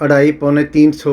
250-300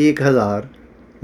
1,000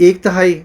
1/3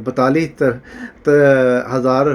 42,000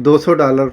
$200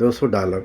$200,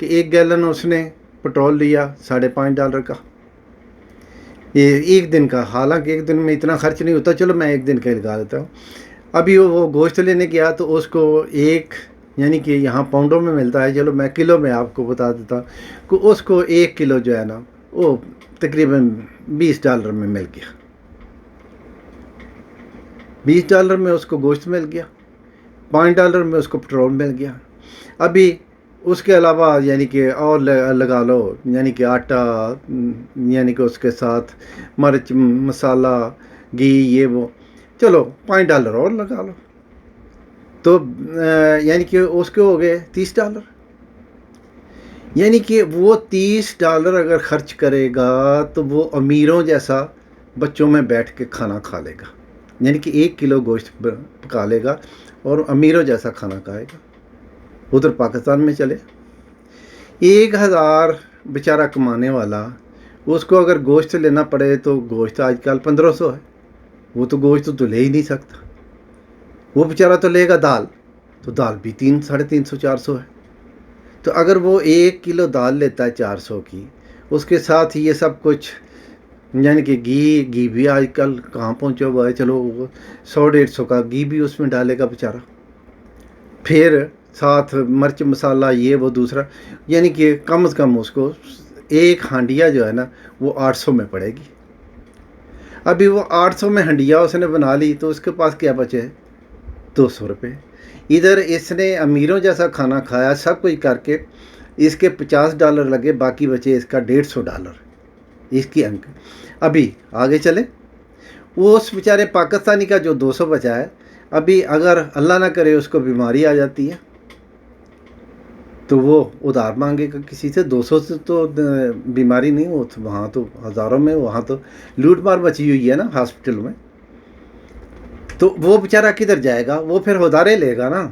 کہ 1 گیلن اس نے پٹرول لیا $5.5 کا، یہ ایک دن کا، حالانکہ ایک دن میں اتنا خرچ نہیں ہوتا، چلو میں ایک دن کا لگا دیتا ہوں۔ ابھی وہ گوشت لینے گیا تو اس کو ایک، یعنی کہ یہاں پاؤنڈوں میں ملتا ہے، چلو میں کلو میں آپ کو بتا دیتا ہوں کہ اس کو 1 کلو جو ہے نا وہ تقریباً $20 میں مل گیا، $20 میں اس کو گوشت مل گیا، $5 میں اس کو پٹرول مل گیا۔ ابھی اس کے علاوہ یعنی کہ اور لگا لو، یعنی کہ آٹا، یعنی کہ اس کے ساتھ مرچ مسالہ گھی یہ وہ، چلو $5 اور لگا لو، تو یعنی کہ اس کے ہو گئے $30۔ یعنی کہ وہ $30 اگر خرچ کرے گا تو وہ امیروں جیسا بچوں میں بیٹھ کے کھانا کھا لے گا، یعنی کہ 1 کلو گوشت پکا لے گا اور امیروں جیسا کھانا کھائے گا۔ ادھر پاکستان میں چلے 1000 بیچارہ کمانے والا، اس کو اگر گوشت لینا پڑے تو گوشت آج کل 1500 ہے، وہ تو گوشت تو لے ہی نہیں سکتا، وہ بیچارہ تو لے گا دال، تو دال بھی 350-400 ہے۔ تو اگر وہ 1 کلو دال لیتا ہے 400 کی، اس کے ساتھ یہ سب کچھ، یعنی کہ گھی بھی آج کل کہاں پہنچا ہوا ہے، چلو 100-150 کا گھی بھی اس میں ڈالے گا بیچارہ، پھر ساتھ مرچ مسالہ یہ وہ دوسرا، یعنی کہ کم از کم اس کو ایک ہانڈیا جو ہے نا وہ 800 میں پڑے گی۔ ابھی وہ 800 میں ہنڈیا اس نے بنا لی تو اس کے پاس کیا بچے؟ $200۔ ادھر اس نے امیروں جیسا کھانا کھایا سب کچھ کر کے، اس کے $50 لگے، باقی بچے اس کا $150 اس کی انک۔ ابھی آگے چلے، وہ اس بیچارے پاکستانی کا جو 200 بچا ہے، ابھی اگر اللہ نہ کرے اس کو بیماری آ جاتی ہے تو وہ ادھار مانگے گا کسی سے۔ 200 سے تو بیماری نہیں، وہ وہاں تو ہزاروں میں، وہاں تو لوٹ مار مچی ہوئی ہے نا ہاسپٹل میں، تو وہ بیچارہ کدھر جائے گا؟ وہ پھر ادھارے لے گا نا،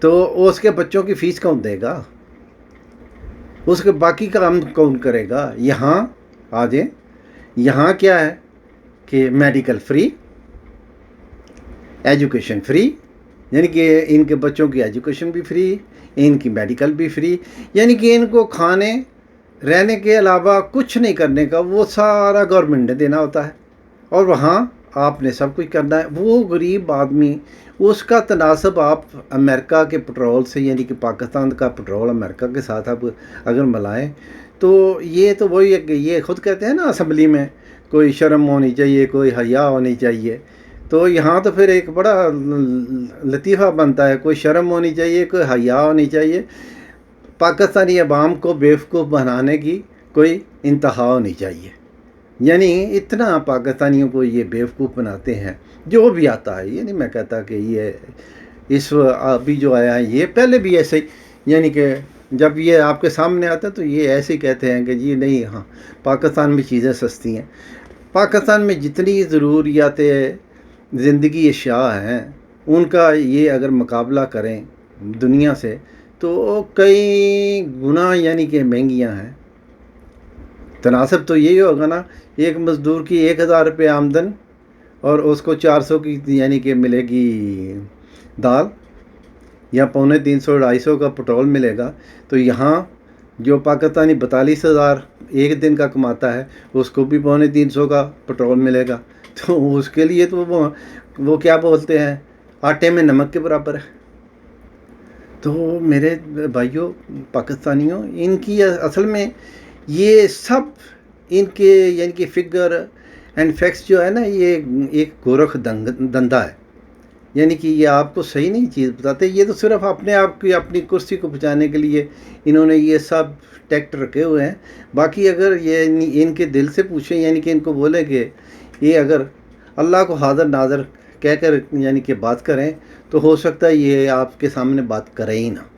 تو اس کے بچوں کی فیس کون دے گا؟ اس کے باقی کام کون کرے گا؟ یہاں آ جائیں، یہاں کیا ہے کہ میڈیکل فری، ایجوکیشن فری، یعنی کہ ان کے بچوں کی ایجوکیشن بھی فری، ان کی میڈیکل بھی فری، یعنی کہ ان کو کھانے رہنے کے علاوہ کچھ نہیں کرنے کا، وہ سارا گورنمنٹ نے دینا ہوتا ہے، اور وہاں آپ نے سب کچھ کرنا ہے۔ وہ غریب آدمی، اس کا تناسب آپ امریکہ کے پٹرول سے، یعنی کہ پاکستان کا پٹرول امریکہ کے ساتھ آپ اگر ملائیں تو یہ تو وہی ہے کہ یہ خود کہتے ہیں نا اسمبلی میں کوئی شرم ہونی چاہیے، کوئی حیا ہونی چاہیے، تو یہاں تو پھر ایک بڑا لطیفہ بنتا ہے، کوئی شرم ہونی چاہیے، کوئی حیا ہونی چاہیے، پاکستانی عوام کو بیوقوف بنانے کی کوئی انتہا ہونی چاہیے۔ یعنی اتنا پاکستانیوں کو یہ بیوقوف بناتے ہیں، جو بھی آتا ہے، یہ نہیں میں کہتا کہ یہ اس ابھی جو آیا ہے یہ پہلے بھی ایسے ہی، یعنی کہ جب یہ آپ کے سامنے آتا ہے تو یہ ایسے ہی کہتے ہیں کہ جی نہیں، ہاں پاکستان میں چیزیں سستی ہیں۔ پاکستان میں جتنی ضروریات زندگی اشیاء ہیں ان کا یہ اگر مقابلہ کریں دنیا سے تو کئی گنا یعنی کہ مہنگیاں ہیں۔ تناسب تو یہی ہوگا نا، ایک مزدور کی 1000 آمدن اور اس کو 400 کی یعنی کہ ملے گی دال، یا 350-250 کا پٹرول ملے گا، تو یہاں جو پاکستانی 42,000 ایک دن کا کماتا ہے اس کو بھی 350 کا پٹرول ملے گا، تو اس کے لیے تو وہ کیا بولتے ہیں، آٹے میں نمک کے برابر ہے۔ تو میرے بھائیوں پاکستانیوں، ان کی اصل میں یہ سب ان کے یعنی کہ فگر اینڈ فیکٹس جو ہے نا، یہ ایک گورکھ دندا ہے، یعنی کہ یہ آپ کو صحیح نہیں چیز بتاتے، یہ تو صرف اپنے آپ کی اپنی کرسی کو بچانے کے لیے انہوں نے یہ سب ٹیکٹ رکھے ہوئے ہیں۔ باقی اگر یہ ان کے دل سے پوچھیں، یعنی کہ ان کو بولیں کہ یہ اگر اللہ کو حاضر ناظر کہہ کر یعنی کہ بات کریں تو ہو سکتا ہے یہ آپ کے سامنے بات کرے ہی نہ،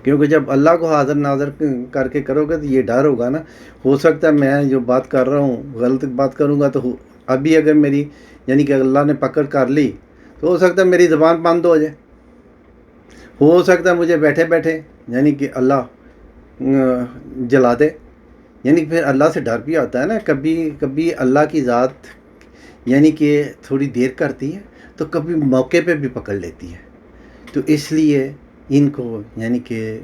کیونکہ جب اللہ کو حاضر ناظر کر کے کرو گے تو یہ ڈر ہوگا نا، ہو سکتا ہے میں جو بات کر رہا ہوں غلط بات کروں گا تو ابھی اگر میری یعنی کہ اللہ نے پکڑ کر لی تو ہو سکتا ہے میری زبان بند ہو جائے، ہو سکتا ہے مجھے بیٹھے بیٹھے یعنی کہ اللہ جلا دے۔ یعنی پھر اللہ سے ڈر بھی آتا ہے نا، کبھی اللہ کی ذات یعنی کہ تھوڑی دیر کرتی ہے تو کبھی موقع پہ بھی پکڑ لیتی ہے، تو اس لیے ان کو یعنی کہ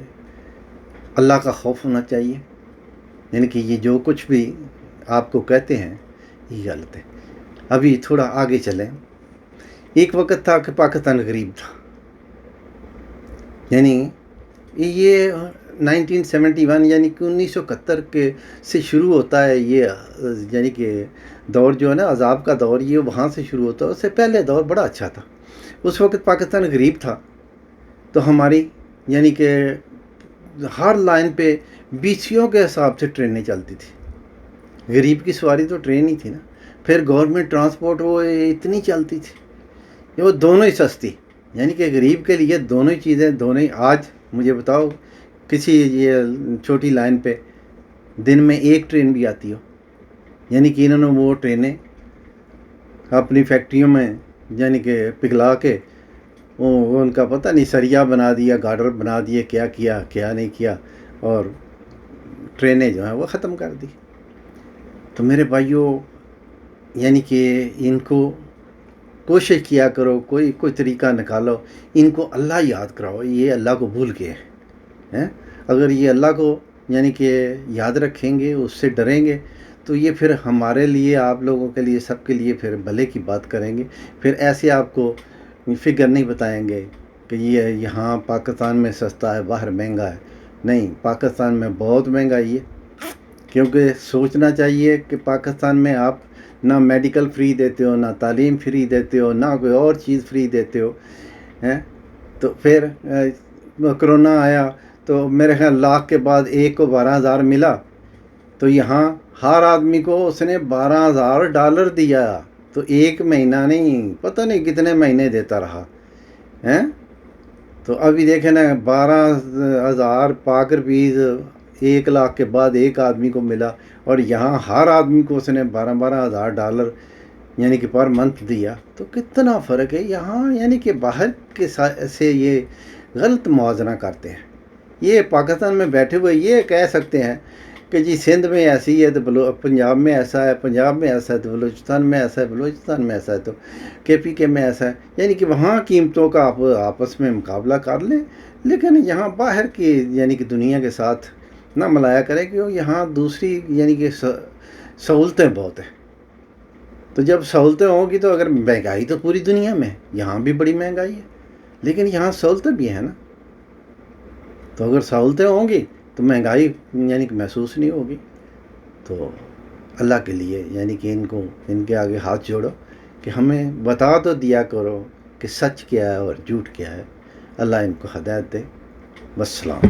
اللہ کا خوف ہونا چاہیے، یعنی کہ یہ جو کچھ بھی آپ کو کہتے ہیں یہ غلط ہے۔ ابھی تھوڑا آگے چلیں، ایک وقت تھا کہ پاکستان غریب تھا، یعنی یہ 1971 یعنی کہ 1971 کے سے شروع ہوتا ہے یہ، یعنی کہ دور جو ہے نا عذاب کا دور، یہ وہاں سے شروع ہوتا ہے۔ اس سے پہلے دور بڑا اچھا تھا، اس وقت پاکستان غریب تھا، تو ہماری یعنی کہ ہر لائن پہ بیسیوں کے حساب سے ٹرینیں چلتی تھی۔ غریب کی سواری تو ٹرین ہی تھی نا۔ پھر گورنمنٹ ٹرانسپورٹ وہ اتنی چلتی تھی، وہ دونوں ہی سستی، یعنی کہ غریب کے لیے دونوں ہی چیزیں، دونوں ہی۔ آج مجھے بتاؤ کسی یہ چھوٹی لائن پہ دن میں ایک ٹرین بھی آتی ہو، یعنی کہ انہوں نے وہ ٹرینیں اپنی فیکٹریوں میں یعنی کہ پگھلا کے وہ ان کا پتہ نہیں سریا بنا دیا، گارڈر بنا دیے، کیا کیا کیا نہیں کیا، اور ٹرینیں جو ہیں وہ ختم کر دی۔ تو میرے بھائیوں، یعنی کہ ان کو کوشش کیا کرو، کوئی طریقہ نکالو، ان کو اللہ یاد کراؤ۔ یہ اللہ کو بھول کے ہیں، اگر یہ اللہ کو یعنی کہ یاد رکھیں گے، اس سے ڈریں گے، تو یہ پھر ہمارے لیے، آپ لوگوں کے لیے، سب کے لیے پھر بھلے کی بات کریں گے۔ پھر ایسے آپ کو فگر نہیں بتائیں گے کہ یہ یہاں پاکستان میں سستا ہے، باہر مہنگا ہے۔ نہیں، پاکستان میں بہت مہنگائی ہے، کیونکہ سوچنا چاہیے کہ پاکستان میں آپ نہ میڈیکل فری دیتے ہو، نہ تعلیم فری دیتے ہو، نہ کوئی اور چیز فری دیتے ہو، تو پھر کرونا آیا تو میرے خیال لاکھ کے بعد ایک کو 12,000 ملا، تو یہاں ہر آدمی کو اس نے $12,000 دیا، تو ایک مہینہ نہیں، پتہ نہیں کتنے مہینے دیتا رہا۔ تو ابھی دیکھیں نا، 12,000 پاک روپیز 1,00,000 کے بعد ایک آدمی کو ملا، اور یہاں ہر آدمی کو اس نے $12,000 یعنی کہ پر منتھ دیا۔ تو کتنا فرق ہے یہاں، یعنی کہ باہر کے سے یہ غلط موازنہ کرتے ہیں۔ یہ پاکستان میں بیٹھے ہوئے یہ کہہ سکتے ہیں کہ جی سندھ میں ایسی ہے تو پنجاب میں ایسا ہے، پنجاب میں ایسا ہے تو بلوچستان میں ایسا ہے، بلوچستان میں ایسا ہے تو KPK میں ایسا ہے، یعنی کہ وہاں قیمتوں کا آپ آپس میں مقابلہ کر لیں، لیکن یہاں باہر کی یعنی کہ دنیا کے ساتھ نہ ملایا کریں، کہ یہاں دوسری یعنی کہ سہولتیں بہت ہیں۔ تو جب سہولتیں ہوں گی تو اگر مہنگائی تو پوری دنیا میں، یہاں بھی بڑی مہنگائی ہے، لیکن یہاں سہولتیں بھی ہیں نا، تو اگر سہولتیں ہوں گی تو مہنگائی یعنی کہ محسوس نہیں ہوگی۔ تو اللہ کے لیے یعنی کہ ان کے آگے ہاتھ جوڑو کہ ہمیں بتا تو دیا کرو کہ سچ کیا ہے اور جھوٹ کیا ہے۔ اللہ ان کو ہدایت دے۔ والسلام۔